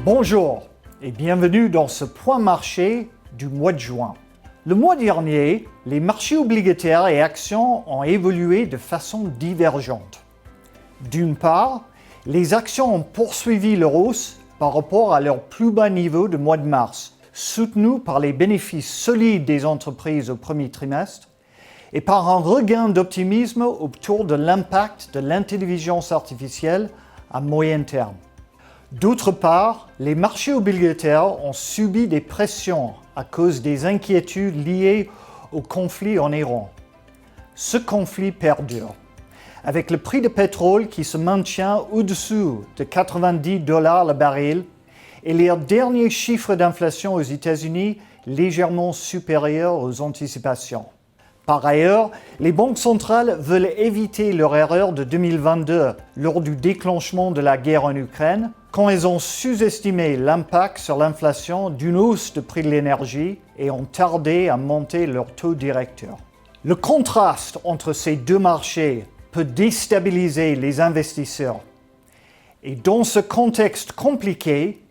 Bonjour et bienvenue dans ce point marché du mois de juin. Le mois dernier, les marchés obligataires et actions ont évolué de façon divergente. D'une part, les actions ont poursuivi leur hausse par rapport à leur plus bas niveau de mois de mars, soutenus par les bénéfices solides des entreprises au premier trimestre et par un regain d'optimisme autour de l'impact de l'intelligence artificielle à moyen terme. D'autre part, les marchés obligataires ont subi des pressions à cause des inquiétudes liées au conflit en Iran. Ce conflit perdure, avec le prix du pétrole qui se maintient au-dessous de 90 $ le baril et les derniers chiffres d'inflation aux États-Unis légèrement supérieurs aux anticipations. Par ailleurs, les banques centrales veulent éviter leur erreur de 2022 lors du déclenchement de la guerre en Ukraine, quand elles ont sous-estimé l'impact sur l'inflation d'une hausse de prix de l'énergie et ont tardé à monter leur taux directeur. Le contraste entre ces deux marchés peut déstabiliser les investisseurs. Et dans ce contexte compliqué,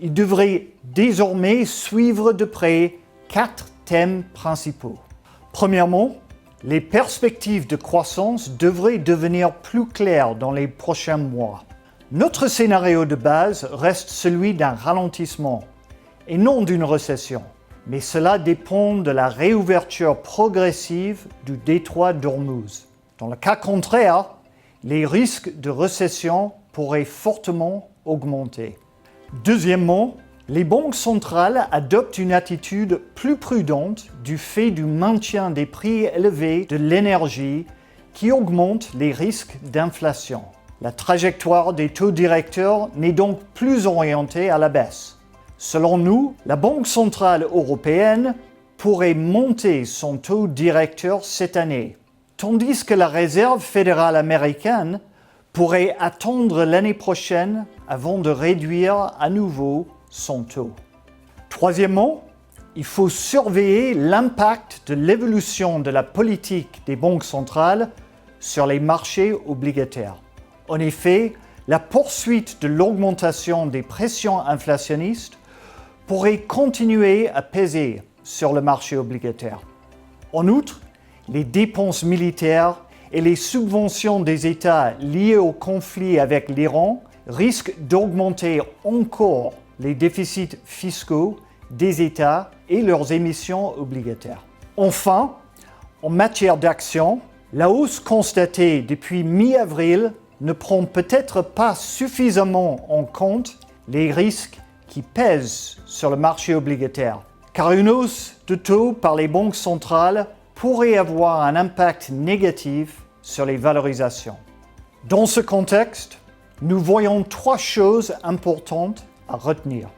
ils devraient désormais suivre de près 4 thèmes principaux. Premièrement, les perspectives de croissance devraient devenir plus claires dans les prochains mois. Notre scénario de base reste celui d'un ralentissement et non d'une récession, mais cela dépend de la réouverture progressive du détroit d'Ormuz. Dans le cas contraire, les risques de récession pourraient fortement augmenter. Deuxièmement, les banques centrales adoptent une attitude plus prudente du fait du maintien des prix élevés de l'énergie qui augmente les risques d'inflation. La trajectoire des taux directeurs n'est donc plus orientée à la baisse. Selon nous, la Banque centrale européenne pourrait monter son taux directeur cette année, tandis que la Réserve fédérale américaine pourrait attendre l'année prochaine avant de réduire à nouveau son taux. Troisièmement, il faut surveiller l'impact de l'évolution de la politique des banques centrales sur les marchés obligataires. En effet, la poursuite de l'augmentation des pressions inflationnistes pourrait continuer à peser sur le marché obligataire. En outre, les dépenses militaires et les subventions des États liées au conflit avec l'Iran risquent d'augmenter encore les déficits fiscaux des États et leurs émissions obligataires. Enfin, en matière d'action, la hausse constatée depuis mi-avril ne prend peut-être pas suffisamment en compte les risques qui pèsent sur le marché obligataire, car une hausse de taux par les banques centrales pourrait avoir un impact négatif sur les valorisations. Dans ce contexte, nous voyons 3 choses importantes à retenir.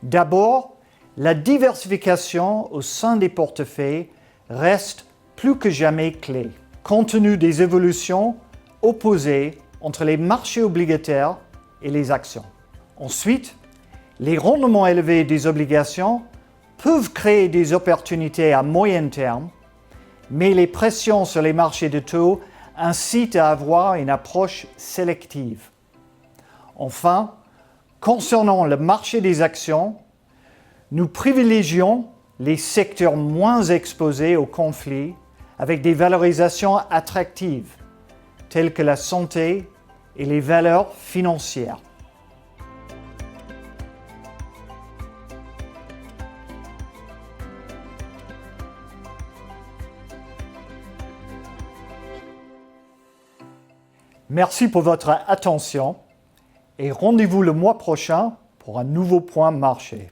D'abord, la diversification au sein des portefeuilles reste plus que jamais clé, compte tenu des évolutions opposées entre les marchés obligataires et les actions. Ensuite, les rendements élevés des obligations peuvent créer des opportunités à moyen terme, mais les pressions sur les marchés de taux incitent à avoir une approche sélective. Enfin, concernant le marché des actions, nous privilégions les secteurs moins exposés au conflit avec des valorisations attractives, telles que la santé et les valeurs financières. Merci pour votre attention et rendez-vous le mois prochain pour un nouveau point marché.